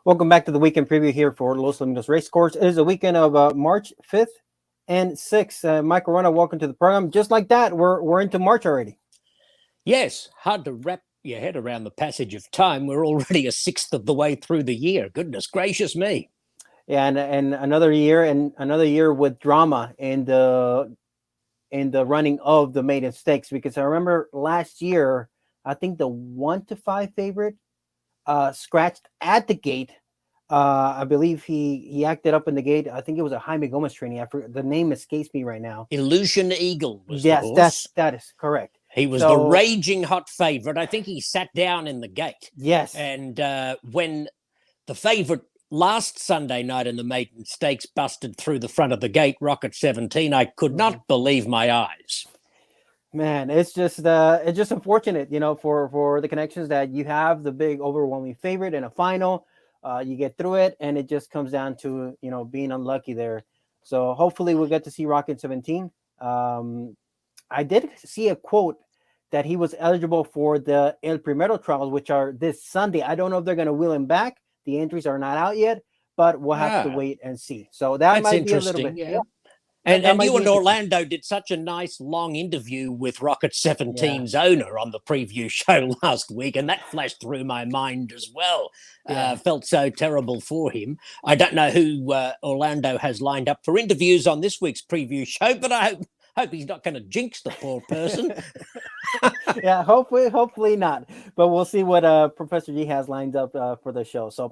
Welcome back to the weekend preview here for Los Alamitos Race Course. It is the weekend of March 5th and 6th. Mike Corona, welcome to the program. Just like that, we're into March already. Yes, hard to wrap your head around the passage of time. We're already a sixth of the way through the year. Goodness gracious me. Yeah, and another year with drama in the running of the maiden stakes, because I remember last year, I think the 1-5 favorite scratched at the gate. I believe he acted up in the gate. I think it was a Jaime Gomez training. The name escapes me right now. Illusion Eagle was yes, the horse. that is correct. He was the raging hot favorite. I think he sat down in the gate. Yes. And when the favorite last Sunday night in the maiden stakes busted through the front of the gate, Rocket 17, I could not believe my eyes. Man, it's just unfortunate, for the connections that you have the big overwhelming favorite in a final. You get through it, and it just comes down to being unlucky there. So hopefully we'll get to see Rocket 17. I did see a quote that he was eligible for the El Primero trials, which are this Sunday. I don't know if they're going to wheel him back. The entries are not out yet, but we'll have to wait and see. So that might be a little bit. Yeah. And you and Orlando did such a nice long interview with Rocket 17's owner on the preview show last week, and that flashed through my mind as well. Felt so terrible for him. I don't know who Orlando has lined up for interviews on this week's preview show, but I hope he's not going to jinx the poor person. Yeah, hopefully not. But we'll see what Professor G has lined up for the show. So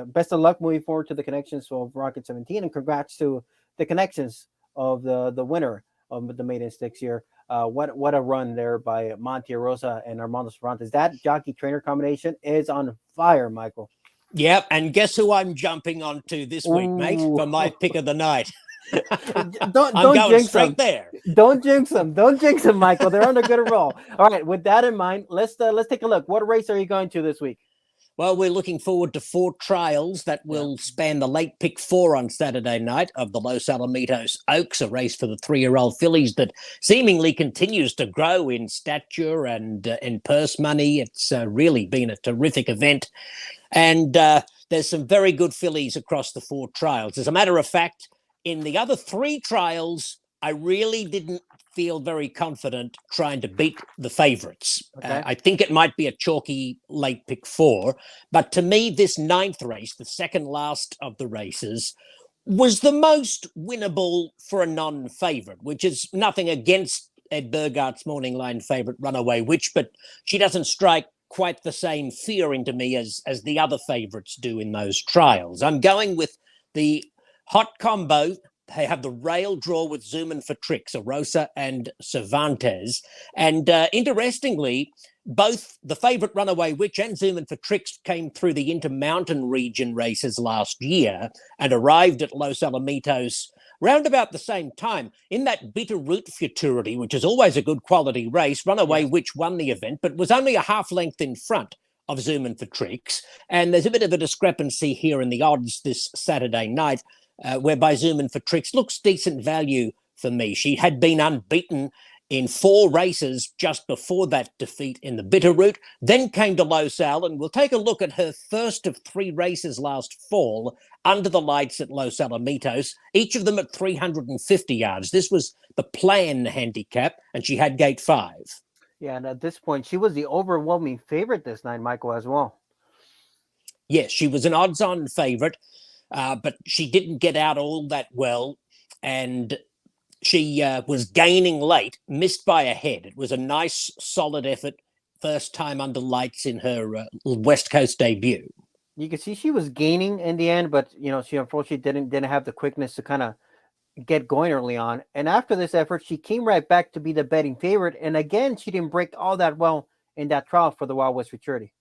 best of luck moving forward to the connections of Rocket 17, and congrats to the connections of the winner of the maiden stakes here. What a run there by Monte Rosa and Armando Cervantes. That jockey trainer combination is on fire, Michael. Yep, and guess who I'm jumping onto this week, mate, for my pick of the night. don't going jinx straight them. There. Don't jinx them, Michael. They're on a good roll. All right, with that in mind, let's take a look. What race are you going to this week? Well, we're looking forward to 4 trials that will span the late pick 4 on Saturday night of the Los Alamitos Oaks, a race for the 3-year-old fillies that seemingly continues to grow in stature and in purse money. It's really been a terrific event. And there's some very good fillies across the 4 trials. As a matter of fact, in the other 3 trials, I really didn't feel very confident trying to beat the favourites. Okay. I think it might be a chalky late pick 4, but to me, this 9th race, the second last of the races, was the most winnable for a non-favourite, which is nothing against Ed Burgart's morning line favourite Runaway Witch, but she doesn't strike quite the same fear into me as the other favourites do in those trials. I'm going with the hot combo. They have the rail draw with Zoomin for Tricks, Rosa and Cervantes. And interestingly, both the favourite Runaway Witch and Zoomin for Tricks came through the Intermountain region races last year and arrived at Los Alamitos round about the same time. In that Bitterroot Futurity, which is always a good quality race, Runaway Witch won the event, but was only a half length in front of Zoomin for Tricks. And there's a bit of a discrepancy here in the odds this Saturday night, whereby Zoomin for Tricks looks decent value for me. She had been unbeaten in 4 races just before that defeat in the Bitterroot, then came to Los Al, and we'll take a look at her first of 3 races last fall under the lights at Los Alamitos, each of them at 350 yards. This was the plan handicap, and she had gate 5. Yeah, and at this point, she was the overwhelming favorite this night, Michael, as well. Yes, she was an odds-on favorite. But she didn't get out all that well, and she was gaining late, missed by a head. It was a nice, solid effort, first time under lights in her West Coast debut. You can see she was gaining in the end, but she unfortunately didn't have the quickness to kind of get going early on. And after this effort, she came right back to be the betting favorite. And again, she didn't break all that well in that trial for the Wild West Futurity.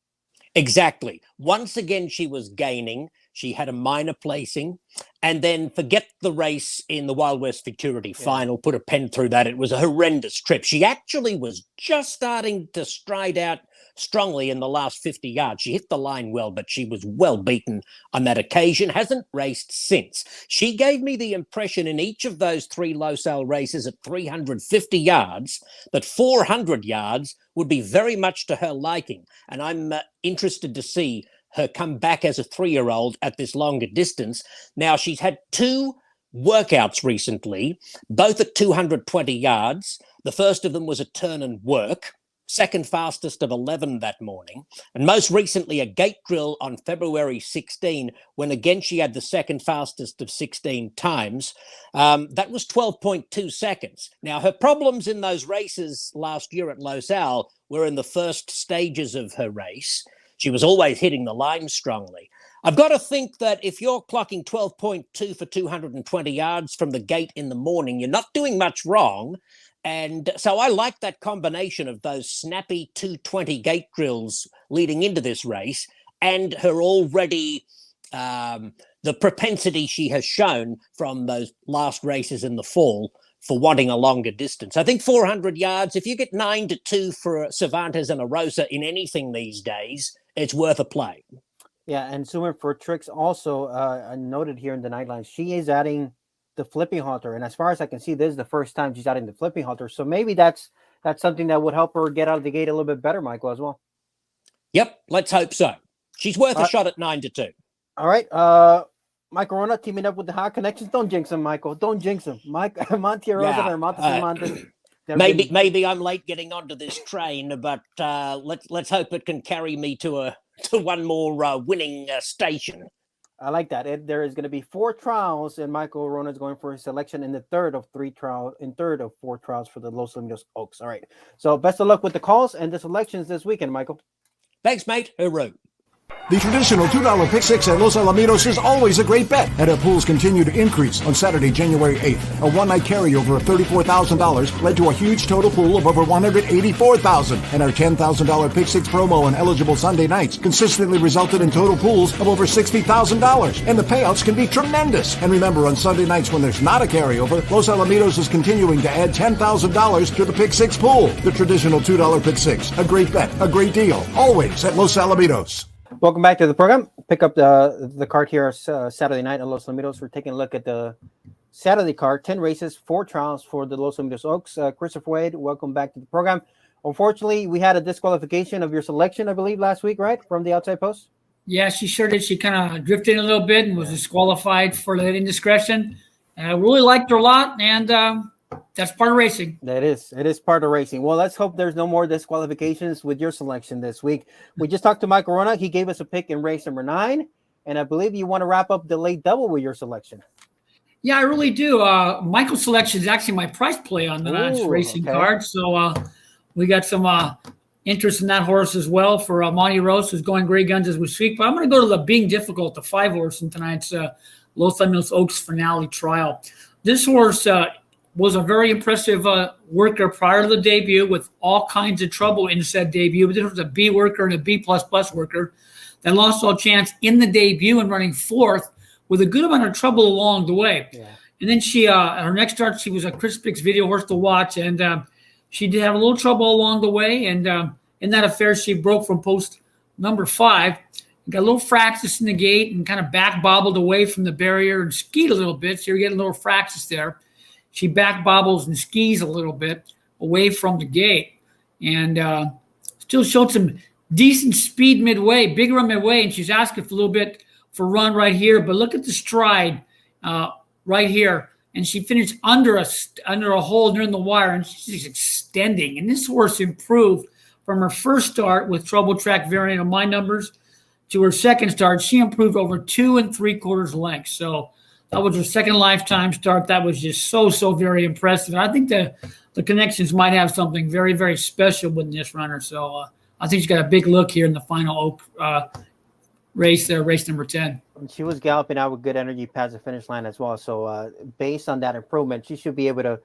Exactly. Once again, she was gaining. She had a minor placing, and then forget the race in the Wild West Futurity final, put a pen through that. It was a horrendous trip. She actually was just starting to stride out strongly in the last 50 yards. She hit the line well, but she was well beaten on that occasion, hasn't raced since. She gave me the impression in each of those 3 Los Al races at 350 yards that 400 yards would be very much to her liking. And I'm interested to see her comeback as a 3-year-old at this longer distance. Now, she's had 2 workouts recently, both at 220 yards. The first of them was a turn and work, second fastest of 11 that morning, and most recently a gate drill on February 16, when again she had the second fastest of 16 times. That was 12.2 seconds. Now, her problems in those races last year at Los Al were in the first stages of her race. She was always hitting the line strongly. I've got to think that if you're clocking 12.2 for 220 yards from the gate in the morning, you're not doing much wrong. And so I like that combination of those snappy 220 gate drills leading into this race and her already, the propensity she has shown from those last races in the fall for wanting a longer distance. I think 400 yards, if you get 9-2 for Cervantes and a Rosa in anything these days, it's worth a play. Yeah, and zooming for tricks also, I noted here in the Nightline, she is adding the flipping halter, and as far as I can see, this is the first time she's adding the flipping halter. So maybe that's something that would help her get out of the gate a little bit better, Michael, as well. Yep, let's hope so. She's worth a shot at 9-2. All right, Michael Rona teaming up with the Hot Connections. Don't jinx him, Michael. Don't jinx him, Mike. Monte Rosa or Montes. Maybe I'm late getting onto this train, but let's hope it can carry me to one more winning station. I like that. There is going to be 4 trials, and Michael Rona is going for his selection in the third of 4 trials for the Los Alamitos Oaks. All right. So best of luck with the calls and the selections this weekend, Michael. Thanks, mate. Hooroo. The traditional $2 pick six at Los Alamitos is always a great bet, and our pools continue to increase. On Saturday, January 8th, a one-night carryover of $34,000 led to a huge total pool of over $184,000, and our $10,000 pick six promo on eligible Sunday nights consistently resulted in total pools of over $60,000, and the payouts can be tremendous. And remember, on Sunday nights when there's not a carryover, Los Alamitos is continuing to add $10,000 to the pick six pool. The traditional $2 pick six, a great bet, a great deal, always at Los Alamitos. Welcome back to the program. Pick up the card here Saturday night at Los Alamitos. We're taking a look at the Saturday card. 10 races, 4 trials for the Los Alamitos Oaks. Christopher Wade, welcome back to the program. Unfortunately, we had a disqualification of your selection, I believe, last week, right, from the outside post? Yeah, she sure did. She kind of drifted a little bit and was disqualified for that indiscretion. I really liked her a lot, and that's part of racing. It is part of racing. Well, let's hope there's no more disqualifications with your selection this week. We just talked to Michael Rona. He gave us a pick in race number 9, and I believe you want to wrap up the late double with your selection. Yeah, I really do. Michael's selection is actually my price play on the racing card. So we got some interest in that horse as well for Monty Rose, who's going great guns as we speak. But I'm going to go to the Being Difficult, the 5 horse in tonight's Los Alamitos Oaks finale trial. This horse was a very impressive worker prior to the debut with all kinds of trouble in said debut. But this was a B worker and a B++ worker that lost all chance in the debut and running 4th with a good amount of trouble along the way. Yeah. And then she, her next start, she was a Chris Pick's video horse to watch. And she did have a little trouble along the way. And in that affair, she broke from post number 5, got a little fractus in the gate and kind of back bobbled away from the barrier and skied a little bit. So you're getting a little fractus there. She back bobbles and skis a little bit away from the gate and still showed some decent speed midway, big run midway, and she's asking for a little bit for run right here. But look at the stride right here. And she finished under a hole near the wire, and she's extending. And this horse improved from her first start with trouble track variant on my numbers to her second start. She improved over 2 3/4 lengths. So that was her second lifetime start. That was just so very impressive. And I think the connections might have something very, very special with this runner. So I think she's got a big look here in the final race there, race number 10. She was galloping out with good energy past the finish line as well. So based on that improvement, she should be able to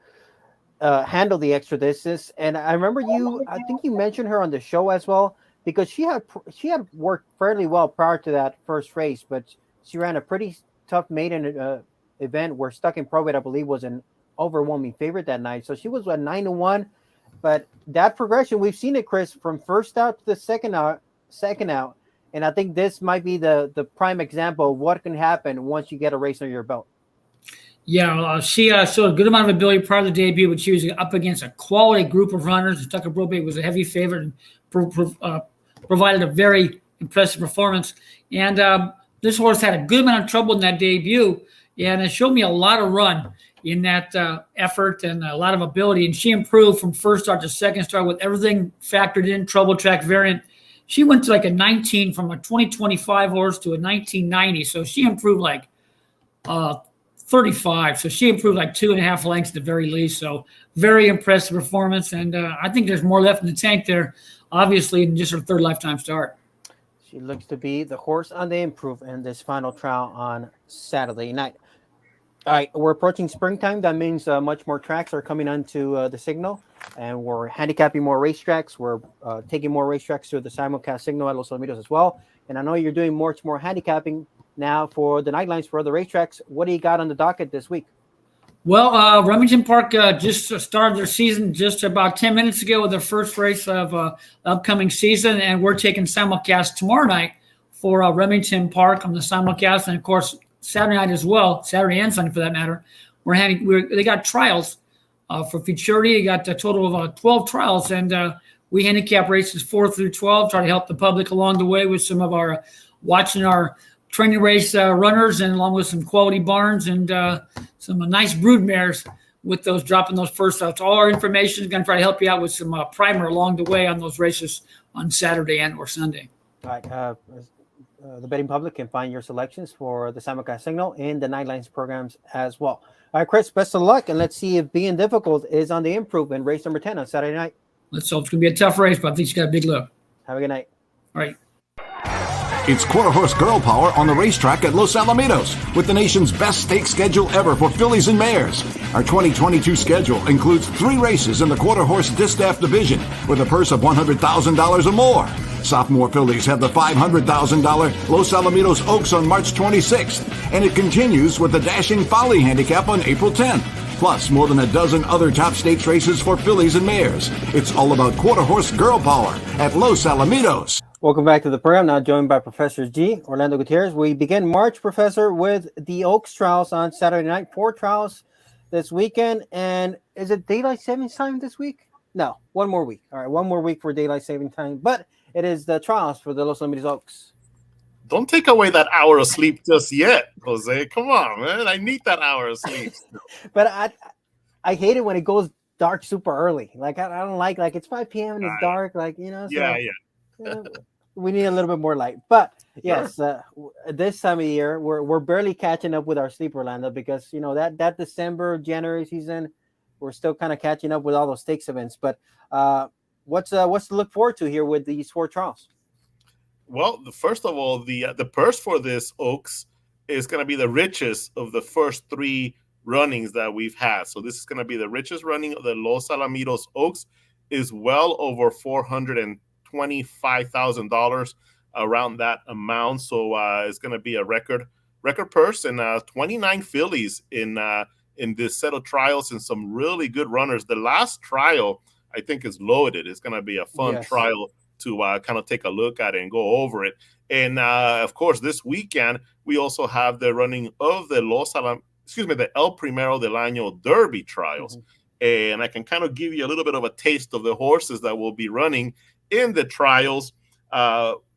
handle the extra distance. And I remember I think you mentioned her on the show as well, because she had worked fairly well prior to that first race, but she ran a pretty tough maiden event where Stuck in Probate, I believe, was an overwhelming favorite that night. So she was at 9-1, but that progression, we've seen it, Chris, from first out to the second out. And I think this might be the prime example of what can happen once you get a race under your belt. Yeah, she showed a good amount of ability prior to the debut, but she was up against a quality group of runners. Stuck in Probate was a heavy favorite and provided a very impressive performance. And this horse had a good amount of trouble in that debut, and it showed me a lot of run in that effort and a lot of ability. And she improved from first start to second start with everything factored in, trouble track variant. She went to like a 19 from a 2025 horse to a 1990. So she improved like 35. So she improved like 2.5 lengths at the very least. So very impressive performance. And I think there's more left in the tank there, obviously, in just her third lifetime start. She looks to be the horse on the improve in this final trial on Saturday night. All right, we're approaching springtime. That means much more tracks are coming onto the signal, and we're handicapping more racetracks. We're taking more racetracks to the Simulcast signal at Los Alamitos as well. And I know you're doing much more handicapping now for the night lines for other racetracks. What do you got on the docket this week? Well, Remington Park just started their season just about 10 minutes ago with their first race of upcoming season, and we're taking Simulcast tomorrow night for Remington Park on the Simulcast, and of course Saturday night as well, Saturday and Sunday for that matter. They got trials for Futurity. They got a total of 12 trials, and we handicap races 4 through 12, try to help the public along the way with some of our watching our training race runners, and along with some quality barns and some nice brood mares with those dropping those first outs. All our information is going to try to help you out with some primer along the way on those races on Saturday and or Sunday. All right. The betting public can find your selections for the Simulcast signal in the Nightlines programs as well. All right, Chris, best of luck, and let's see if Being Difficult is on the improve in race number 10 on Saturday night. Let's hope it's going to be a tough race, but I think she's got a big look. Have a good night. All right. It's quarter horse girl power on the racetrack at Los Alamitos with the nation's best stakes schedule ever for fillies and mares. Our 2022 schedule includes 3 races in the quarter horse distaff division with a purse of $100,000 or more. Sophomore fillies have the $500,000 Los Alamitos Oaks on March 26th, and it continues with the Dashing Folly Handicap on April 10th. Plus, more than a dozen other top stakes races for fillies and mares. It's all about quarter horse girl power at Los Alamitos. Welcome back to the program. Now joined by Professor G, Orlando Gutierrez. We begin March, Professor, with the Oaks trials on Saturday night. 4 trials this weekend. And is it daylight savings time this week? No, one more week. All right, one more week for daylight saving time. But it is the trials for the Los Alamitos Oaks. Don't take away that hour of sleep just yet, Jose. Come on, man. I need that hour of sleep. But I hate it when it goes dark super early. Like, I don't like it's 5 p.m. and it's dark. Like, you know. So, Yeah. We need a little bit more light. But, yes, this time of year, we're barely catching up with our sleep, Orlando, because, you know, that December, January season, we're still kind of catching up with all those stakes events. But what's to look forward to here with these 4 trials? Well, first of all, the purse for this Oaks is going to be the richest of the first 3 runnings that we've had. So this is going to be the richest running of the Los Alamitos Oaks, is well over $425,000, around that amount. So it's going to be a record purse, and 29 fillies in this set of trials, and some really good runners. The last trial, I think, is loaded. It's going to be a fun trial to kind of take a look at it and go over it. And of course, this weekend we also have the running of the the El Primero del Año Derby trials. Mm-hmm. And I can kind of give you a little bit of a taste of the horses that will be running in the trials.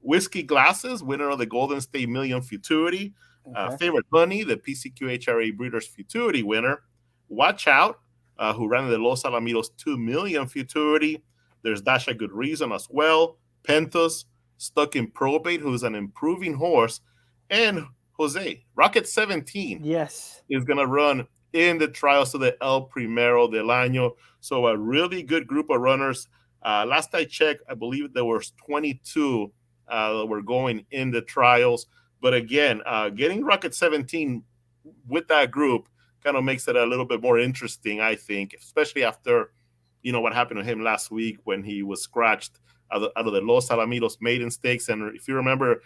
Whiskey Glasses, winner of the Golden State Million Futurity. Favorite Honey, the PCQHRA Breeders' Futurity winner. Watch Out, who ran the Los Alamitos 2 Million Futurity. There's Dasha Good Reason as well. Pentos, Stuck in Probate, who's an improving horse. And Jose, Rocket 17 is going to run in the trials of the El Primero del Año. So a really good group of runners. Last I checked, I believe there was 22 that were going in the trials. But again, getting Rocket 17 with that group kind of makes it a little bit more interesting, I think, especially after, you know, what happened to him last week when he was scratched out of the Los Alamitos Maiden Stakes. And if you remember,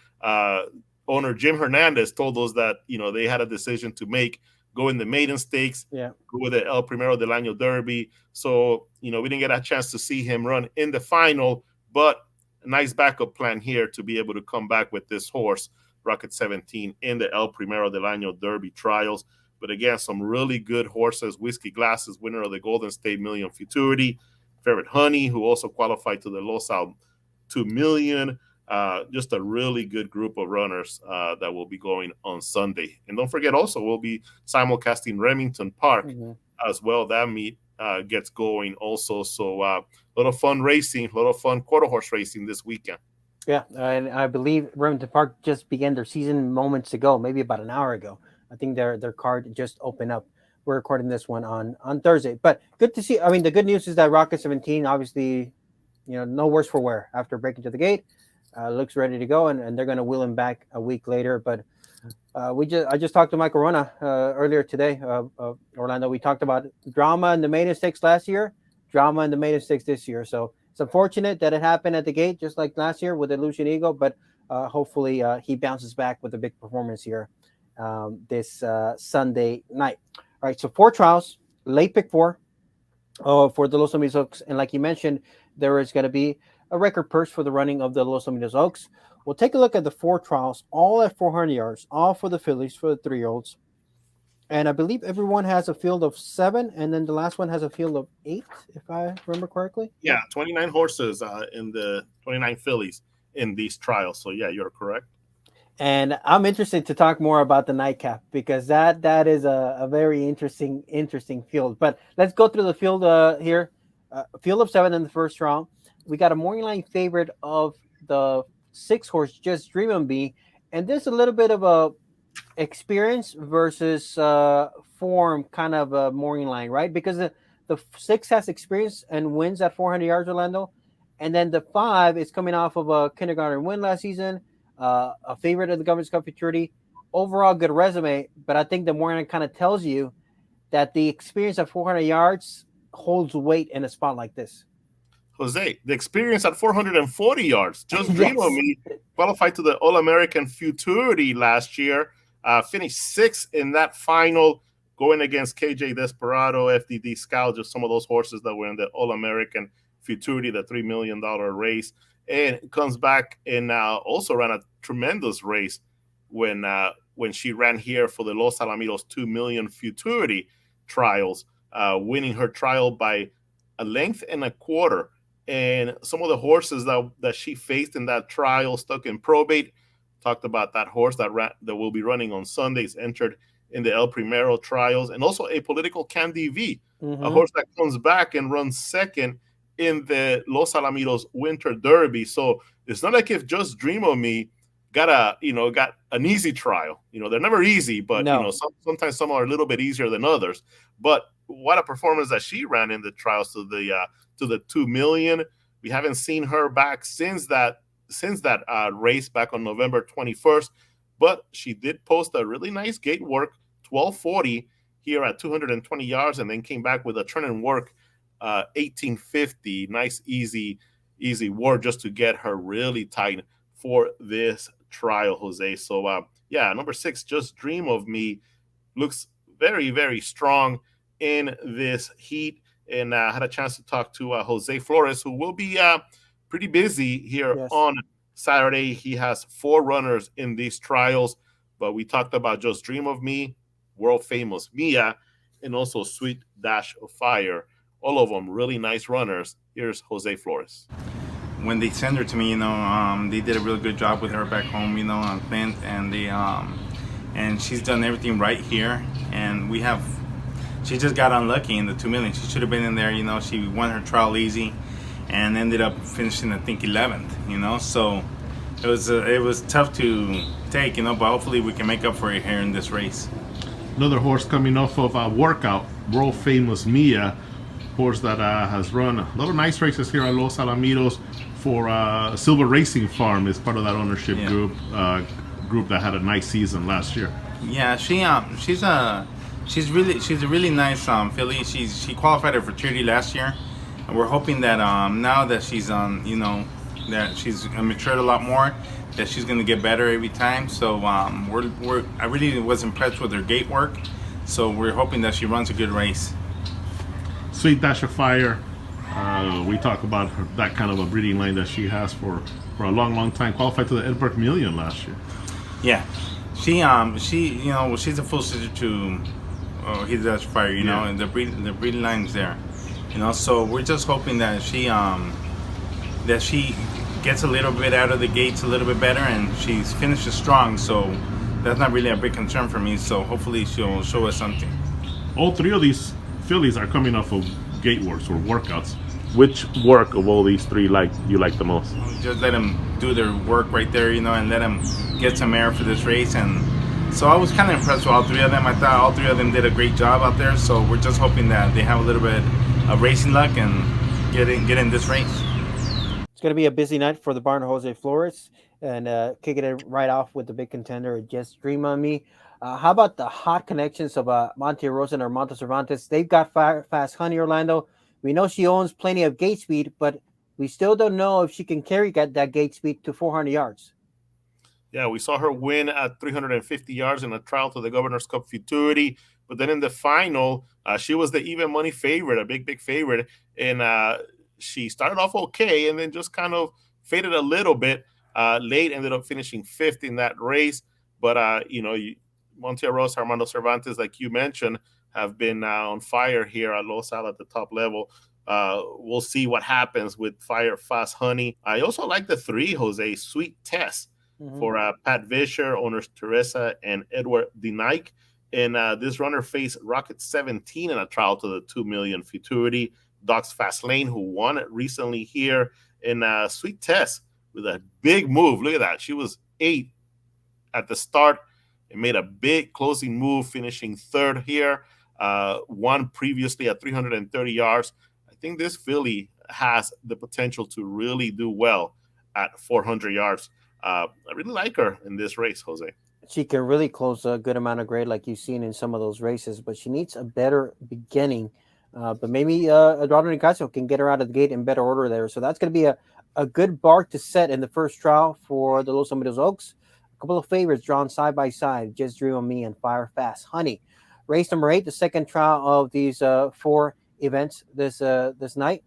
owner Jim Hernandez told us that, you know, they had a decision to make, go in the Maiden Stakes, go with the El Primero del Año Derby. So, you know, we didn't get a chance to see him run in the final, but a nice backup plan here to be able to come back with this horse, Rocket 17, in the El Primero del Año Derby trials. But again, some really good horses. Whiskey Glasses, winner of the Golden State Million Futurity. Favorite Honey, who also qualified to the Los Al 2 Million. just a really good group of runners that will be going on Sunday. And don't forget, also, we'll be simulcasting Remington Park as well. That meet gets going also. So a lot of fun racing, a lot of fun quarter horse racing this weekend. Yeah, and I believe Remington Park just began their season moments ago, maybe about an hour ago. I think their card just opened up. We're recording this one on Thursday, but good to see. I mean, the good news is that Rocket 17, obviously, no worse for wear after breaking to the gate. Looks ready to go, and they're going to wheel him back a week later. But I just talked to Michael Rona earlier today, Orlando. We talked about drama in the maiden stakes last year, drama in the maiden stakes this year. So it's unfortunate that it happened at the gate, just like last year with Illusion Eagle, but hopefully he bounces back with a big performance here this Sunday night. All right, so 4 trials, late pick 4 for the Los Alamitos Oaks. And like you mentioned, there is going to be a record purse for the running of the Los Alamitos Oaks. We'll take a look at the 4 trials, all at 400 yards, all for the fillies, for the 3-year-olds. And I believe everyone has a field of 7, and then the last one has a field of 8, if I remember correctly. Yeah, 29 horses in the 29 fillies in these trials. So, yeah, you're correct. And I'm interested to talk more about the nightcap because that is a very interesting field. But let's go through the field here. Field of 7 in the first trial. We got a morning line favorite of the 6-horse, Jess Dream of Me. And there's a little bit of a experience versus form kind of a morning line, right? Because the 6 has experience and wins at 400 yards, Orlando. And then the 5 is coming off of a kindergarten win last season, a favorite of the Governors Cup Futurity. Overall, good resume. But I think the morning line kind of tells you that the experience at 400 yards holds weight in a spot like this. Jose, the experience at 440 yards. Just Dream of Me qualified to the All American Futurity last year. Finished 6th in that final, going against KJ Desperado, FDD Scout, just some of those horses that were in the All American Futurity, the $3 million race. And comes back and also ran a tremendous race when she ran here for the Los Alamitos $2 million Futurity trials, winning her trial by a length and a quarter. And some of the horses that she faced in that trial stuck in probate. Talked about that horse that will be running on Sundays, entered in the El Primero trials, and also a political Candy V, a horse that comes back and runs 2nd in the Los Alamitos Winter Derby. So it's not like if Just Dream of Me got an easy trial. They're never easy, but sometimes some are a little bit easier than others. But what a performance that she ran in the trials to the 2 million. We haven't seen her back since that race back on November 21st, but she did post a really nice gate work, 1240 here at 220 yards, and then came back with a turn and work 1850. Nice, easy work just to get her really tight for this trial, Jose. So, number 6, Just Dream of Me, looks very, very strong in this heat. And I had a chance to talk to Jose Flores, who will be pretty busy here on Saturday. He has 4 runners in these trials, but we talked about Just Dream of Me, world famous Mia, and also Sweet Dash of Fire. All of them really nice runners. Here's Jose Flores. When they sent her to me, they did a really good job with her back home, on Clint, and and she's done everything right here. And she just got unlucky in the 2 million. She should have been in there, She won her trial easy, and ended up finishing, I think, 11th. So it was tough to take, but hopefully we can make up for it here in this race. Another horse coming off of a workout, world famous Mia, horse that has run a lot of nice races here at Los Alamitos for Silver Racing Farm. Is part of that ownership group that had a nice season last year. Yeah, she's a really nice filly. She qualified at Futurity last year, and we're hoping that now that she's on, that she's matured a lot more, that she's going to get better every time. So I really was impressed with her gate work. So we're hoping that she runs a good race. Sweet Dash of Fire. We talk about that kind of a breeding line that she has for a long time. Qualified to the Edinburgh Million last year. Yeah, she's a full sister to Sweet Dash of Fire. And the breeding line's there. So we're just hoping that she gets a little bit out of the gates a little bit better, and she's finishes strong. So that's not really a big concern for me. So hopefully she'll show us something. All three of these fillies are coming off of gate works or workouts. Which work of all these three you like the most? Just let them do their work right there, and let them get some air for this race. And so I was kind of impressed with all three of them. I thought all three of them did a great job out there. So we're just hoping that they have a little bit of racing luck and get in this race. It's going to be a busy night for the barn Jose Flores, and kicking it right off with the big contender, Jess Dream On Me. How about the hot connections of Monte Rosa and Armando Cervantes? They've got Fast Honey, Orlando. We know she owns plenty of gate speed, but we still don't know if she can carry that gate speed to 400 yards. Yeah, we saw her win at 350 yards in a trial to the Governor's Cup Futurity. But then in the final, she was the even money favorite, a big favorite. And she started off okay and then just kind of faded a little bit late, ended up finishing fifth in that race. But, Monte Rosa, Armando Cervantes, like you mentioned, have been on fire here at Los Al at the top level. We'll see what happens with Fast Honey. I also like the three, Jose. Sweet Tess for Pat Vischer, owners Teresa and Edward Denike. And this runner faced Rocket 17 in a trial to the 2 million Futurity. Doc's Fast Lane, who won it recently here. And Sweet Tess with a big move. Look at that. She was 8 at the start. It made a big closing move, finishing third here. Won previously at 330 yards. I think this filly has the potential to really do well at 400 yards. I really like her in this race, Jose. She can really close a good amount of grade like you've seen in some of those races, but she needs a better beginning. But maybe Eduardo Nicasio can get her out of the gate in better order there. So that's going to be a good bar to set in the first trial for the Los Alamitos Oaks. A couple of favorites drawn side by side, Jess Dream On Me and Fire Fast Honey. Race number 8, the second trial of these 4 events this night.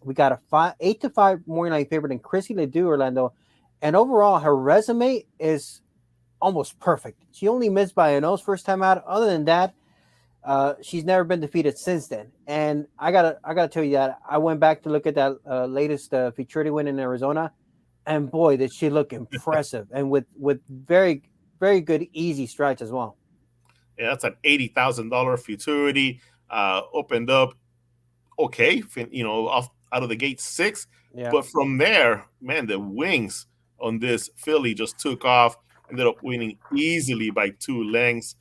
We got a 8-5 morning line favorite in Chrissy Ledoux, Orlando. And overall, her resume is almost perfect. She only missed by a nose first time out. Other than that, she's never been defeated since then. And I gotta tell you that I went back to look at that latest Futurity win in Arizona, and boy, did she look impressive and with very, very good easy strides as well. Yeah, that's an $80,000 Futurity. Opened up okay, off out of the gate 6. Yeah. But from there, man, the wings on this filly just took off. Ended up winning easily by 2 lengths.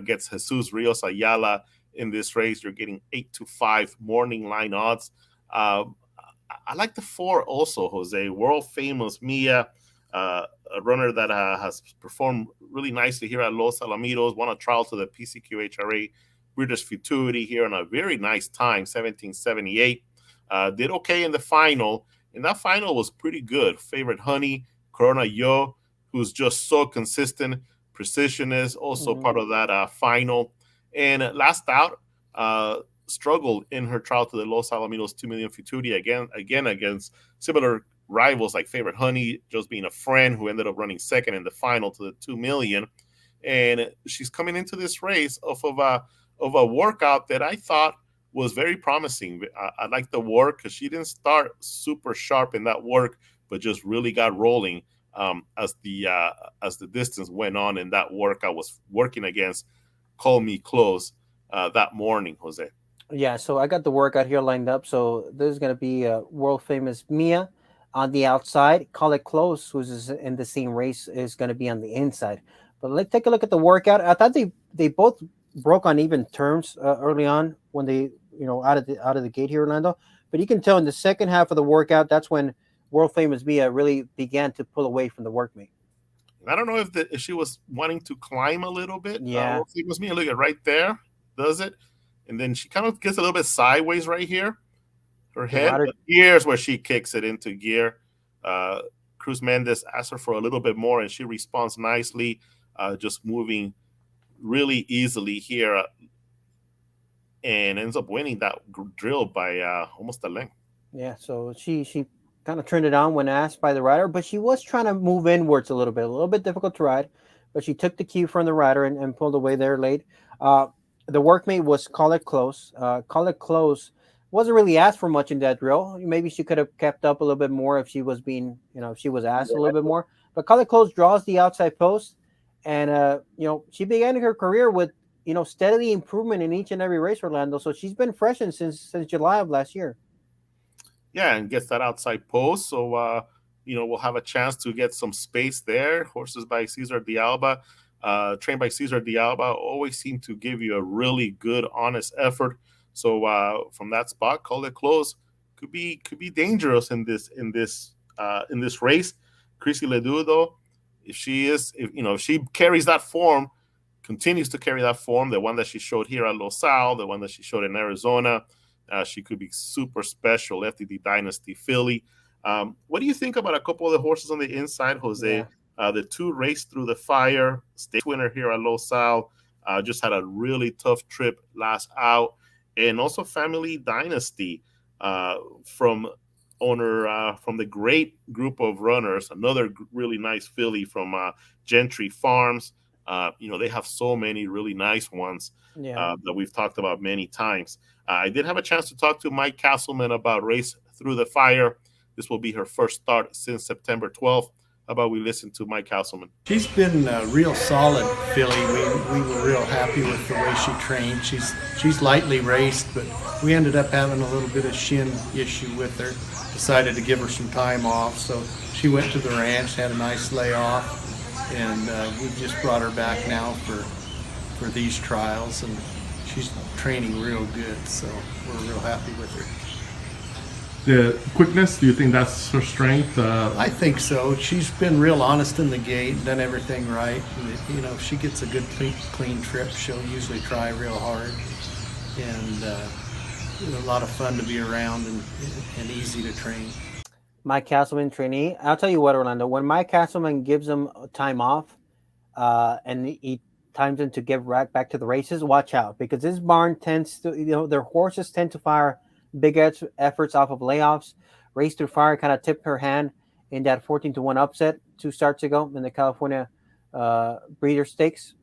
Gets Jesus Rios Ayala in this race. You're getting 8-5 morning line odds. I like the 4 also, Jose. World famous Mia, a runner that has performed really nicely here at Los Alamitos. Won a trial to the PCQHRA British Futurity here on a very nice time, 17:78. Did okay in the final. And that final was pretty good. Favorite Honey, Corona Yo, who's just so consistent. Precision is also part of that final. And last out, struggled in her trial to the Los Alamitos 2 million Futurity again against similar rivals like Favorite Honey, just being a friend who ended up running second in the final to the 2 million. And she's coming into this race off of a workout that I thought was very promising. I like the work because she didn't start super sharp in that work, but just really got rolling as the distance went on. And that work I was working against Call Me Close that morning, Jose. Yeah, so I got the workout here lined up. So there's going to be a world famous Mia on the outside. Call It Close, who's in the same race, is going to be on the inside. But let's take a look at the workout. I thought they both broke on even terms early on when they out of the gate here, Orlando. But you can tell in the second half of the workout, that's when world famous Mia really began to pull away from the workmate. I don't know if she was wanting to climb a little bit. Yeah, world famous Mia, look at right there, does it? And then she kind of gets a little bit sideways right here. Her head, but here's where she kicks it into gear. Cruz Mendez asks her for a little bit more, and she responds nicely, just moving really easily here, and ends up winning that drill by almost a length. Yeah, so she kind of turned it on when asked by the rider, but she was trying to move inwards a little bit difficult to ride, but she took the cue from the rider and pulled away there late. The workmate was Call It Close. Call It Close wasn't really asked for much in that drill. Maybe she could have kept up a little bit more if she was being, if she was asked a little bit more. But Color Close draws the outside post, and she began her career with steadily improvement in each and every race, Orlando. So she's been freshened since July of last year. Yeah, and gets that outside post. So we'll have a chance to get some space there. Horses by Cesar de Alba, trained by Cesar de Alba, always seem to give you a really good, honest effort. So from that spot, Call It Close could be dangerous in this race. Chrissy Ledoux, though, if she carries that form, continues to carry that form, the one that she showed here at Los Al, the one that she showed in Arizona, she could be super special. FTD Dynasty filly. What do you think about a couple of the horses on the inside, Jose? Yeah. The 2 Race Through the Fire, state winner here at Los Al, just had a really tough trip last out. And also Family Dynasty from the great group of runners, another really nice filly from Gentry Farms. They have so many really nice ones that we've talked about many times. I did have a chance to talk to Mike Castleman about Race Through the Fire. This will be her first start since September 12th. How about we listen to Mike Castleman? She's been a real solid filly. We were real happy with the way she trained. She's lightly raced, but we ended up having a little bit of shin issue with her. Decided to give her some time off, so she went to the ranch, had a nice layoff, and we've just brought her back now for these trials, and she's training real good, so we're real happy with her. The quickness, do you think that's her strength? I think so. She's been real honest in the gate, done everything right. If she gets a good clean trip, she'll usually try real hard, and a lot of fun to be around and easy to train. Mike Castleman, trainee. I'll tell you what, Orlando, when Mike Castleman gives him time off and he times him to get right back to the races, watch out, because this barn tends to, their horses tend to fire big efforts off of layoffs. Race Through Fire kind of tipped her hand in that 14-1 upset 2 starts ago in the California Breeder Stakes.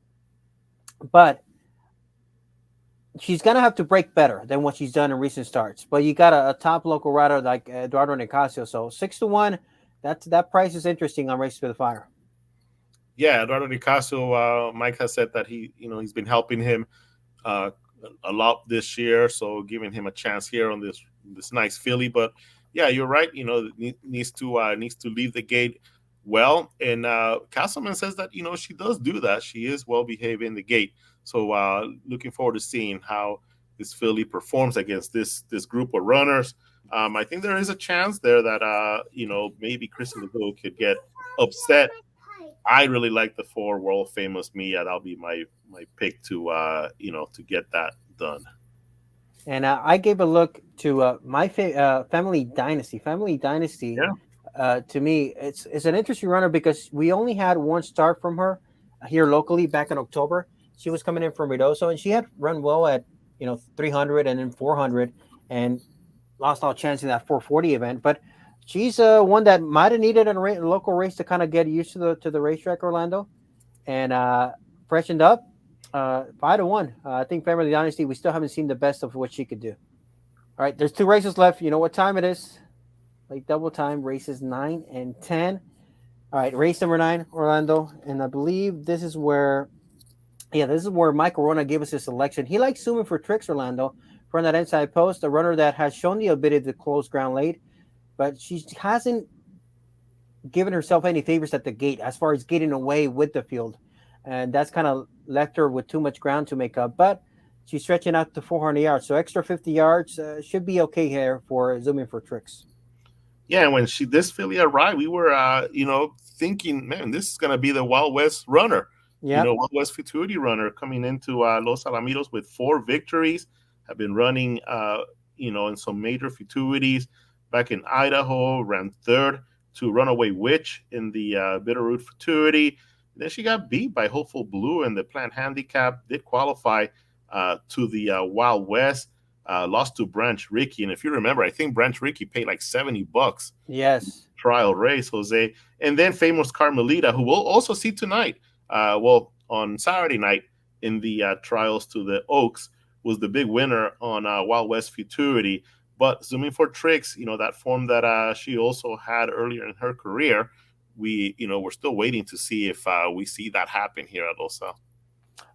But she's going to have to break better than what she's done in recent starts. But you got a top local rider like Eduardo Nicasio. So 6-1, that price is interesting on Race Through the Fire. Yeah, Eduardo Nicasio, Mike has said that he's been helping him a lot this year, so giving him a chance here on this nice filly. But yeah, you're right. Needs to leave the gate well. And Castleman says that she does do that. She is well behaved in the gate. So looking forward to seeing how this filly performs against this group of runners. I think there is a chance there that maybe Chrissy Ledoux could get upset. I really like the 4 World Famous Mia. That'll be my pick to get that done. And I gave a look to my Family Dynasty. Family Dynasty, to me, it's an interesting runner because we only had 1 start from her here locally back in October. She was coming in from Ruidoso, and she had run well at 300 and then 400, and lost all chance in that 440 event. But she's one that might have needed a local race to kind of get used to the racetrack, Orlando, and freshened up. 5-1. I think Family Dynasty, we still haven't seen the best of what she could do. All right, there's 2 races left. You know what time it is? Like double time, races 9 and 10. All right, race number 9, Orlando, and I believe this is where Mike Corona gave us his selection. He likes Zooming for Tricks, Orlando, from that inside post, a runner that has shown the ability to close ground late, but she hasn't given herself any favors at the gate as far as getting away with the field. And that's kind of left her with too much ground to make up. But she's stretching out to 400 yards. So extra 50 yards should be okay here for Zooming for Tricks. Yeah, when this filly arrived, we were, thinking, man, this is going to be the Wild West runner. Yeah. Wild West Futurity runner coming into Los Alamitos with 4 victories. Have been running, in some major futurities. Back in Idaho, ran 3rd to Runaway Witch in the Bitterroot Futurity. Then she got beat by Hopeful Blue in the Plant Handicap. Did qualify to the Wild West. Lost to Branch Rickey. And if you remember, I think Branch Rickey paid like $70. Yes. Trial race, Jose. And then Famous Carmelita, who we'll also see tonight. On Saturday night in the trials to the Oaks, was the big winner on Wild West Futurity. But zooming for tricks, that form that she also had earlier in her career, we're still waiting to see if we see that happen here at Los Al.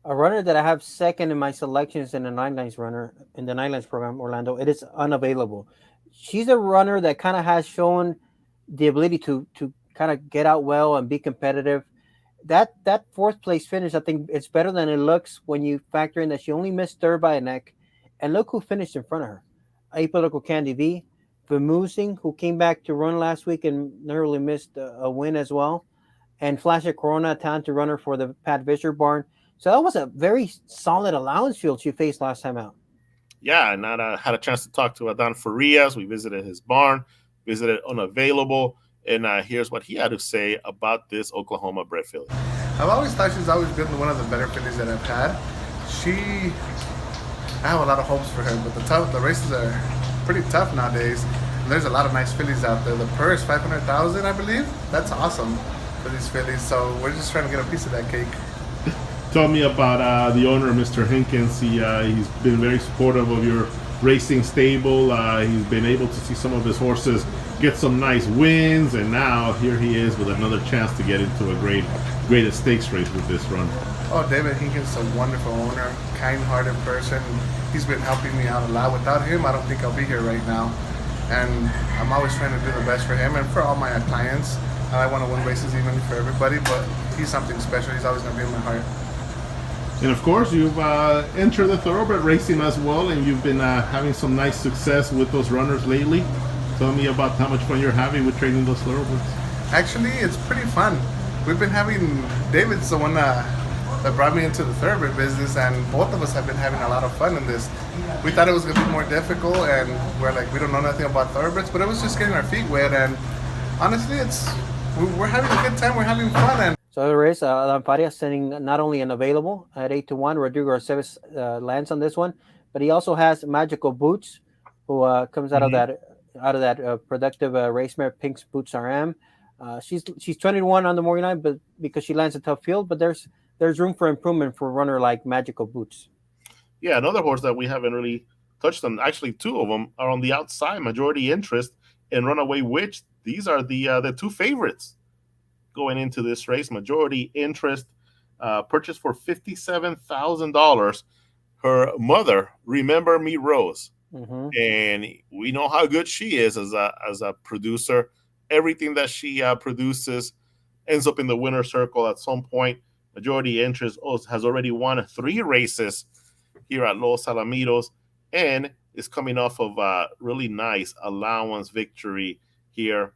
A runner that I have second in my selections in the Nine Lines runner in the Nine Lines program, Orlando, it is unavailable. She's a runner that kind of has shown the ability to kind of get out well and be competitive. That fourth place finish, I think it's better than it looks when you factor in that she only missed third by a neck. And look who finished in front of her. Apolitical Candy V, Vermusing, who came back to run last week and narrowly missed a win as well. And Flash at Corona, a talented runner for the Pat Vischer barn. So that was a very solid allowance field she faced last time out. Yeah, and I had a chance to talk to Adan Farias. We visited his barn, visited Unavailable, and here's what he had to say about this Oklahoma bred filly. I've always thought she's always been one of the better fillies that I've had. I have a lot of hopes for her, but the races are pretty tough nowadays. And there's a lot of nice fillies out there. The purse, 500,000, I believe. That's awesome for these fillies. So we're just trying to get a piece of that cake. Tell me about the owner, Mr. Hinkins. He's been very supportive of your racing stable. He's been able to see some of his horses get some nice wins, and now here he is with another chance to get into a great stakes race with this run. Oh, David Hinkins is a wonderful owner, kind-hearted person. He's been helping me out a lot. Without him, I don't think I'll be here right now. And I'm always trying to do the best for him and for all my clients. I want to win races even for everybody, but he's something special. He's always going to be in my heart. And of course, you've entered the thoroughbred racing as well, and you've been having some nice success with those runners lately. Tell me about how much fun you're having with training those thoroughbreds. Actually, it's pretty fun. We've been having, David's the one that brought me into the thoroughbred business, and both of us have been having a lot of fun in this. We thought it was going to be more difficult, and we're like, we don't know nothing about thoroughbreds, but it was just getting our feet wet, and honestly, we're having a good time, we're having fun. And so there is Lamparia sending not only an available at 8-1. Rodrigo Arceves lands on this one, but he also has Magical Boots, who comes out of that productive race mare, Pink's Boots RM. She's 21 on the morning line, but because she lands a tough field, but there's room for improvement for a runner like Magical Boots. Yeah, another horse that we haven't really touched on. Actually, two of them are on the outside. Majority Interest and Runaway Witch. These are the two favorites going into this race. Majority Interest purchased for $57,000. Her mother, Remember Me Rose, and we know how good she is as a producer. Everything that she produces ends up in the winner's circle at some point. Majority Interest has already won 3 races here at Los Alamitos and is coming off of a really nice allowance victory here.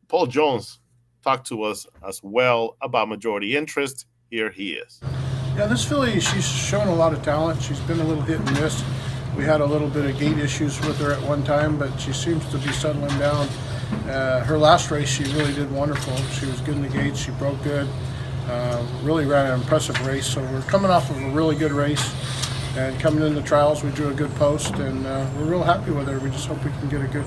Paul Jones talked to us as well about Majority Interest. Here he is. Yeah, this filly, she's shown a lot of talent. She's been a little hit and miss. We had a little bit of gait issues with her at one time, but she seems to be settling down. Her last race, she really did wonderful. She was good in the gates. She broke good. Really ran an impressive race. So we're coming off of a really good race. And coming in the trials, we drew a good post, and we're real happy with her. We just hope we can get a good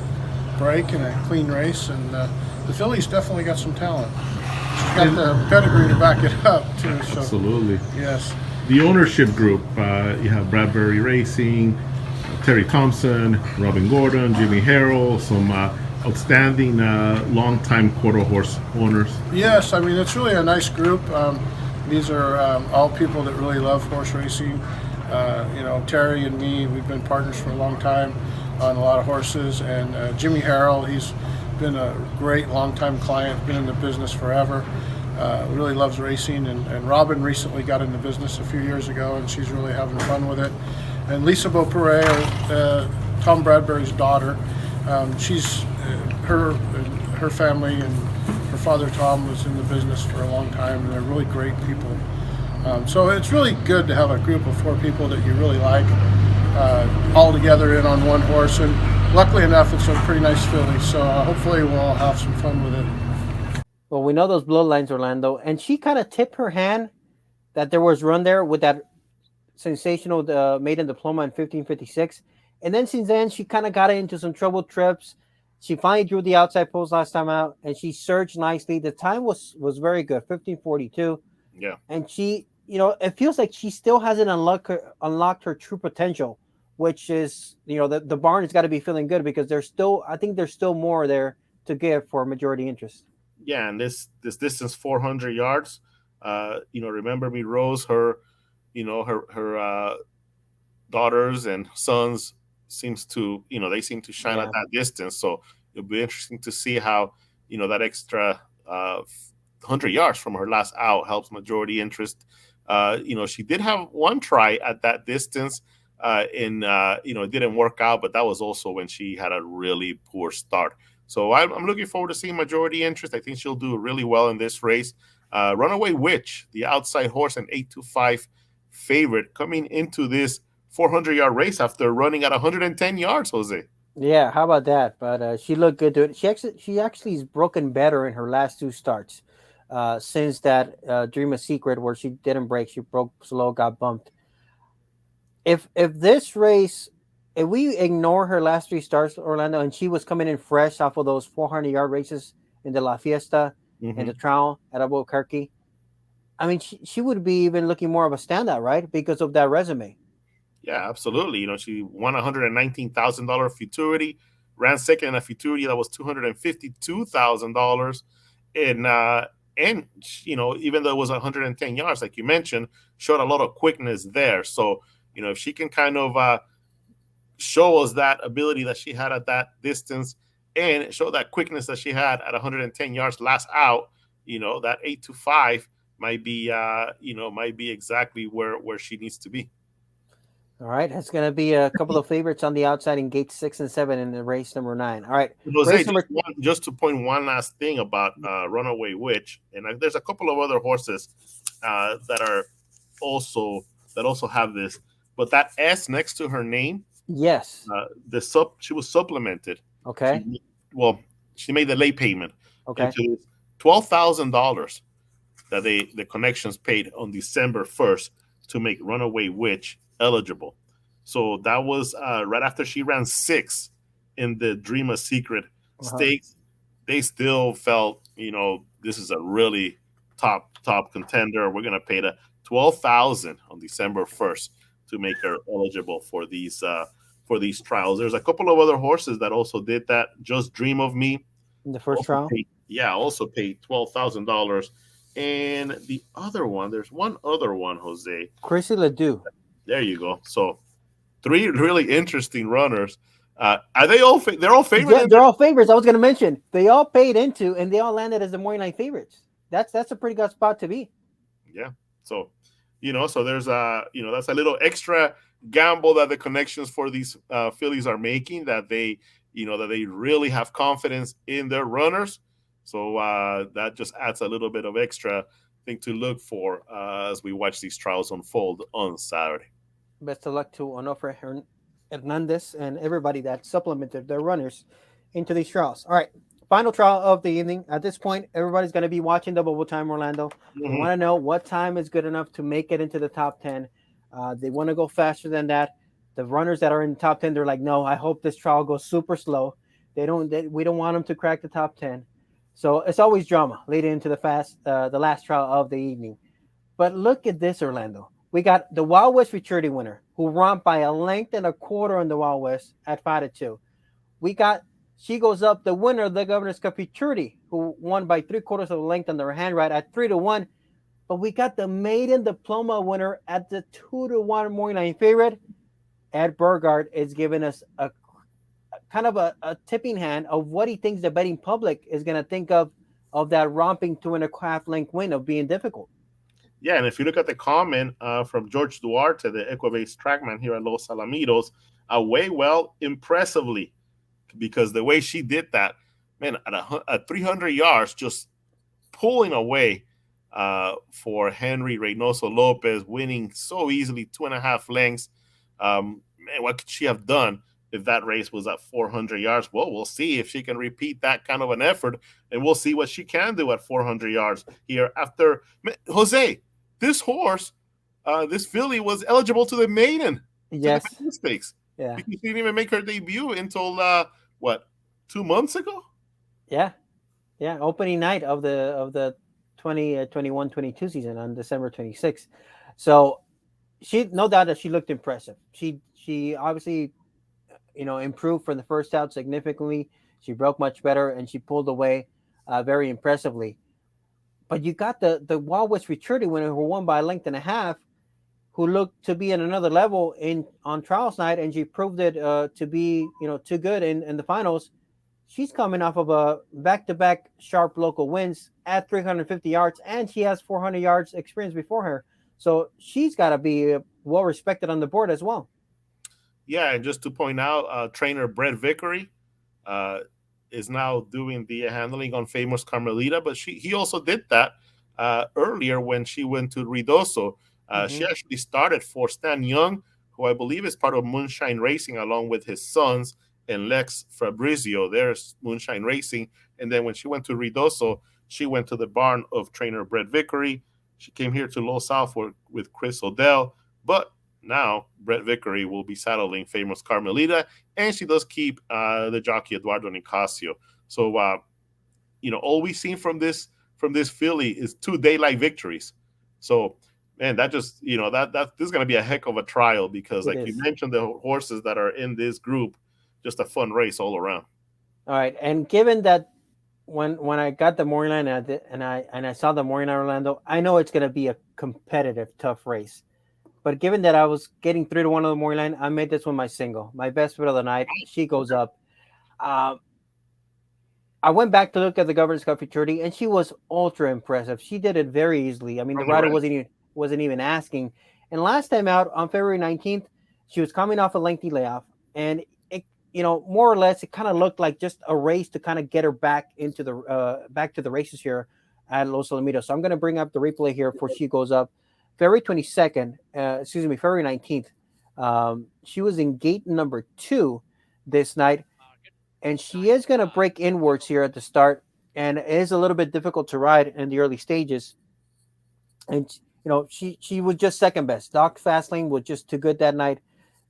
break and a clean race. And the filly's definitely got some talent. She's got the pedigree to back it up, too. So, absolutely. Yes. The ownership group, you have Bradbury Racing, Terry Thompson, Robin Gordon, Jimmy Harrell, some outstanding long-time quarter horse owners. Yes, I mean, it's really a nice group. These are all people that really love horse racing. Terry and me, we've been partners for a long time on a lot of horses. And Jimmy Harrell, he's been a great long-time client, been in the business forever. Really loves racing. And Robin recently got in the business a few years ago, and she's really having fun with it. And Lisa Beaupre, Tom Bradbury's daughter, she's her family and her father Tom was in the business for a long time, and they're really great people. So it's really good to have a group of 4 people that you really like all together in on one horse. And luckily enough, it's a pretty nice filly. So hopefully we'll all have some fun with it. Well, we know those bloodlines, Orlando, and she kind of tipped her hand that there was run there with that sensational maiden diploma in 1556. And then since then, she kind of got into some troubled trips. She finally drew the outside post last time out, and she surged nicely. The time was very good, 1542. Yeah. And she, it feels like she still hasn't unlocked her true potential which is, the barn has got to be feeling good because I think there's still more there to give for majority interest. Yeah, and this distance 400 yards. Remember Me Rose, her daughters and sons they seem to shine at that distance. So it'll be interesting to see how that extra 100 yards from her last out helps majority interest. She did have one try at that distance, it didn't work out, but that was also when she had a really poor start. So I'm looking forward to seeing majority interest. I think she'll do really well in this race. Runaway Witch, the outside horse, an 8-5 favorite coming into this 400-yard race after running at 110 yards, Jose. Yeah, how about that? But she looked good to it. She actually is broken better in her last two starts since that Dream of Secret where she didn't break. She broke slow, got bumped. If this race, if we ignore her last three starts, Orlando, and she was coming in fresh off of those 400-yard races in the La Fiesta and the trial at Albuquerque, I mean, she would be even looking more of a standout, right? Because of that resume. Yeah, absolutely. She won $119,000 futurity, ran second in a futurity that was $252,000, and even though it was 110 yards, like you mentioned, showed a lot of quickness there. So if she can kind of show us that ability that she had at that distance and show that quickness that she had at 110 yards last out, that 8-5 might be exactly where she needs to be. All right, that's going to be a couple of favorites on the outside in gates 6 and 7 in the race number 9. All right, Jose, just to point one last thing about Runaway Witch, and there's a couple of other horses that also have this, but that S next to her name, yes, she was supplemented. Okay, she made the late payment. Okay, into $12,000 that the connections paid on December 1st to make Runaway Witch eligible. So that was right after she ran 6 in the Dream of Secret stakes. They still felt, this is a really top contender. We're gonna pay the $12,000 on December 1st to make her eligible for these trials. There's a couple of other horses that also did that. Just Dream of Me in the first trial. Also paid $12,000. And the other one, there's one other one, Jose. Chrissy Ledoux. There you go. So 3 really interesting runners. Are they all? They're all favorites. Yeah, they're all favorites. I was going to mention they all paid into, and they all landed as the morning line favorites. That's a pretty good spot to be. Yeah. So, so there's that's a little extra gamble that the connections for these fillies are making. That they really have confidence in their runners. So that just adds a little bit of extra thing to look for as we watch these trials unfold on Saturday. Best of luck to Onofre Hernandez and everybody that supplemented their runners into these trials. All right, final trial of the evening. At this point, everybody's going to be watching the bubble time, Orlando. They want to know what time is good enough to make it into the top 10. They want to go faster than that. The runners that are in the top 10, they're like, no, I hope this trial goes super slow. We don't want them to crack the top 10. So it's always drama leading into the last trial of the evening. But look at this, Orlando. We got the Wild West Futurity winner who romped by a length and a quarter on the Wild West at 5-2. She goes up the winner of the Governor's Cup Futurity who won by 3/4 of a length on the handride at 3-1. But we got the maiden diploma winner at the 2-1 morning line favorite. Ed Burgard is giving us a kind of a tipping hand of what he thinks the betting public is going to think of that romping 2.5 length win of being difficult. Yeah, and if you look at the comment from George Duarte, the Equibase trackman here at Los Alamitos, way well impressively, because the way she did that, man, at 300 yards, just pulling away for Henry Reynoso Lopez, winning so easily 2.5 lengths. Man, what could she have done if that race was at 400 yards? Well, we'll see if she can repeat that kind of an effort, and we'll see what she can do at 400 yards here after. Jose, this horse, this filly was eligible to the maiden. Yes. To the stakes. Yeah. Because she didn't even make her debut until, 2 months ago? Yeah. Yeah. Opening night of the 2021-22 season on December 26th. So she no doubt that she looked impressive. She obviously improved from the first out significantly. She broke much better and she pulled away very impressively. But you got the Wild West Futurity winner who won by a length and a half, who looked to be in another level on trials night, and she proved it to be too good in the finals. She's coming off of a back-to-back sharp local wins at 350 yards, and she has 400 yards experience before her. So she's got to be well respected on the board as well. Yeah, and just to point out, trainer Brett Vickery is now doing the handling on famous Carmelita, but he also did that earlier when she went to Ruidoso. She actually started for Stan Young, who I believe is part of Moonshine Racing, along with his sons and Lex Fabrizio. There's Moonshine Racing. And then when she went to Ruidoso, she went to the barn of trainer Brett Vickery. She came here to Los Al with Chris Odell, but now Brett Vickery will be saddling famous Carmelita, and she does keep the jockey Eduardo Nicasio. So all we've seen from this filly is 2 daylight victories. So man, that just that this is going to be a heck of a trial, because like you mentioned, the horses that are in this group, just a fun race all around. All right, and given that when I got the morning line and I saw the morning line Orlando, I know it's going to be a competitive, tough race. But given that I was getting 3-1 on the morning line, I made this one my single, my best bet of the night. She goes up. I went back to look at the Governor's Cup Futurity, and she was ultra impressive. She did it very easily. I mean, the rider wasn't even asking. And last time out on February 19th, she was coming off a lengthy layoff, and it, more or less, it kind of looked like just a race to kind of get her back into back to the races here at Los Alamitos. So I'm going to bring up the replay here before she goes up. February 19th, she was in gate number 2 this night, and she is going to break inwards here at the start, and it is a little bit difficult to ride in the early stages. And she was just second best. Doc Fastlane was just too good that night,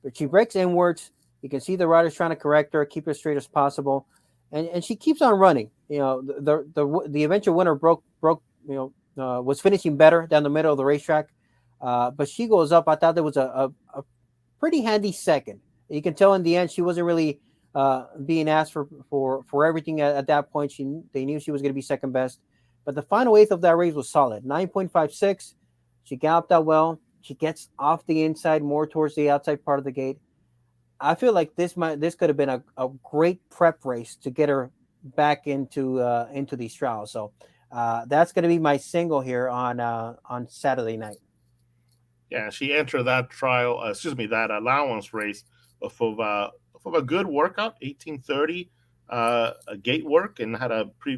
but she breaks inwards. You can see the riders trying to correct her, keep her straight as possible, and she keeps on running. The eventual winner was finishing better down the middle of the racetrack. But she goes up. I thought there was a pretty handy second. You can tell in the end she wasn't really being asked for everything at that point. They knew she was going to be second best. But the final eighth of that race was solid, 9.56. She galloped out well. She gets off the inside, more towards the outside part of the gate. I feel like this could have been a great prep race to get her back into these trials. So that's going to be my single here on Saturday night. Yeah, she entered that that allowance race of a good workout, 18:30 a gate work, and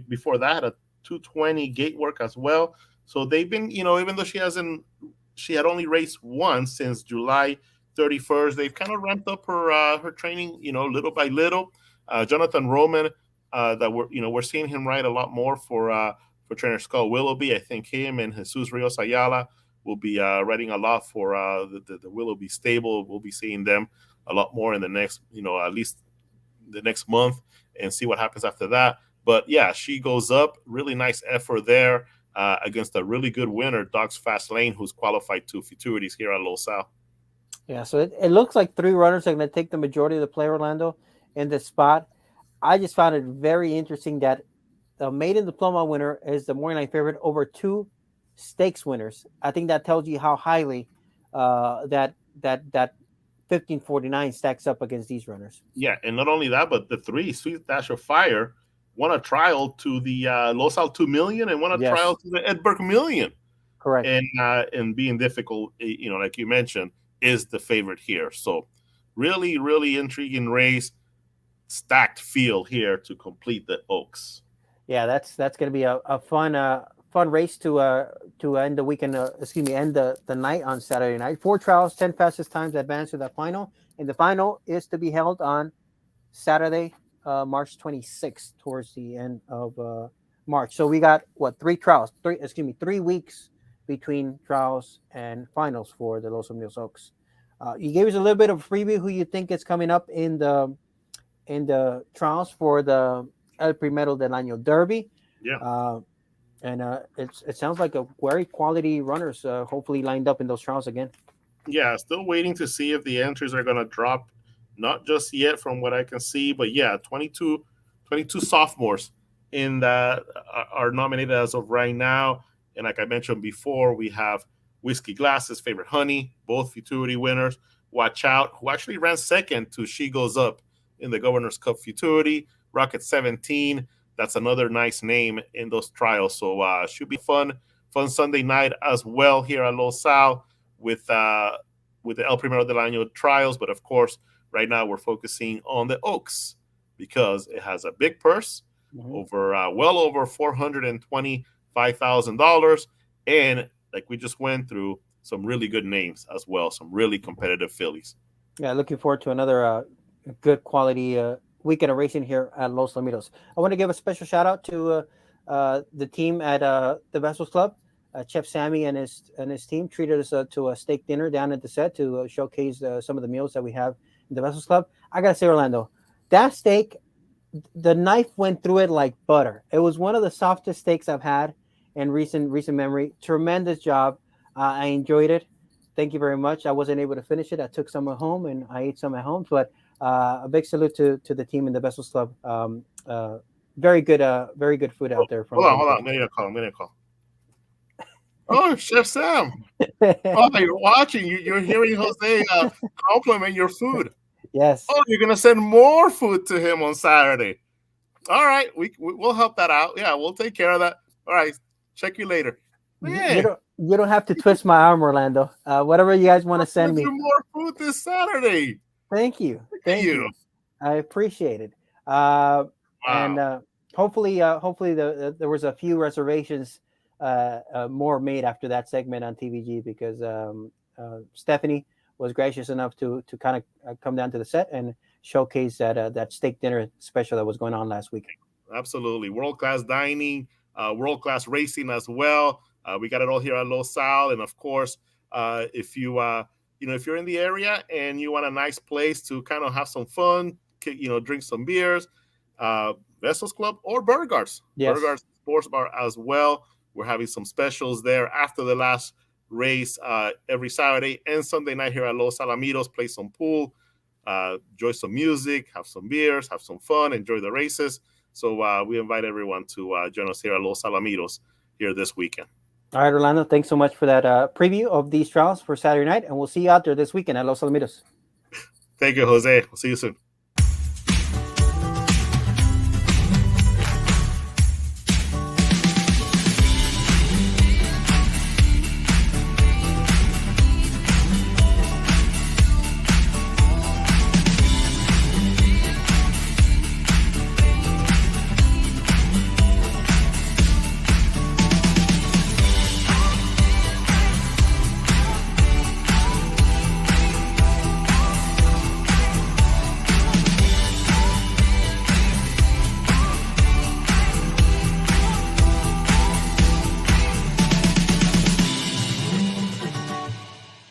before that had a 2:20 gate work as well. So they've been, even though she had only raced once since July 31st, they've kind of ramped up her training, little by little. Jonathan Roman, that we're seeing him ride a lot more for trainer Scott Willoughby. I think him and Jesus Rios Ayala will be riding a lot for the Willoughby stable. We'll be seeing them a lot more in the next, at least the next month, and see what happens after that. But yeah, she goes up. Really nice effort there against a really good winner, Docs Fast Lane, who's qualified to Futurities here at Los Al. Yeah, so it looks like 3 runners are going to take the majority of the play, Orlando, in this spot. I just found it very interesting that the maiden diploma winner is the morning line favorite over 2 stakes winners. I think that tells you how highly that 1549 stacks up against these runners. Yeah, and not only that, but the 3, Sweet Dash of Fire, won a trial to the Los Al 2 Million and won a trial to the Edberg Million. Correct. And being difficult, like you mentioned, is the favorite here. So really, really intriguing race, stacked field here to complete the Oaks. Yeah, that's going to be a fun race to end the weekend. End the night on Saturday night. 4 trials, 10 fastest times advance to the final, and the final is to be held on Saturday, March 26th, towards the end of March. So we got 3 weeks between trials and finals for the Los Alamitos Oaks. You gave us a little bit of a preview who you think is coming up in the trials for the El Primero del Año Derby. Yeah. And it sounds like a very quality runners hopefully lined up in those trials again. Yeah, still waiting to see if the entries are going to drop. Not just yet from what I can see, but yeah, 22 sophomores in that are nominated as of right now. And like I mentioned before, we have Whiskey Glasses, Favorite Honey, both Futurity winners. Watch Out, who actually ran second to She Goes Up in the Governor's Cup Futurity. Rocket 17, that's another nice name in those trials. So should be fun Sunday night as well here at Los Al with the El Primero del Año trials. But of course, right now we're focusing on the Oaks because it has a big purse, over well over $425,000, and like we just went through, some really good names as well, some really competitive fillies. Yeah, looking forward to another good quality weekend of racing here at Los Alamitos. I want to give a special shout out to the team at the Vessels Club. Chef Sammy and his team treated us to a steak dinner down at the set to showcase some of the meals that we have in the Vessels Club. I gotta say, Orlando, that steak, the knife went through it like butter. It was one of the softest steaks I've had in recent memory. Tremendous job. I enjoyed it. Thank you very much. I wasn't able to finish it. I took some at home and I ate some at home. But a big salute to the team in the Vessels Club. Very good food out there. Hold on. I'm getting a call. Oh, Chef Sam. Oh, you're watching. You're hearing Jose compliment your food. Yes. Oh, you're going to send more food to him on Saturday. All right. We'll help that out. Yeah, we'll take care of that. All right. Check you later. You don't have to twist my arm, Orlando. Whatever you guys want to send me. More food this Saturday. Thank you. Thank you. I appreciate it. Wow. And hopefully there was a few reservations more made after that segment on TVG because Stephanie was gracious enough to kind of come down to the set and showcase that steak dinner special that was going on last week. Absolutely. World-class dining, world-class racing as well. We got it all here at Los Al. And of course, if you're in the area and you want a nice place to kind of have some fun, drink some beers, Vessels Club or Burgard's. Yes. Burgard's Sports Bar as well. We're having some specials there after the last race every Saturday and Sunday night here at Los Alamitos. Play some pool, enjoy some music, have some beers, have some fun, enjoy the races. So we invite everyone to join us here at Los Alamitos here this weekend. All right, Orlando, thanks so much for that preview of these trials for Saturday night, and we'll see you out there this weekend at Los Alamitos. Thank you, Jose. We'll see you soon.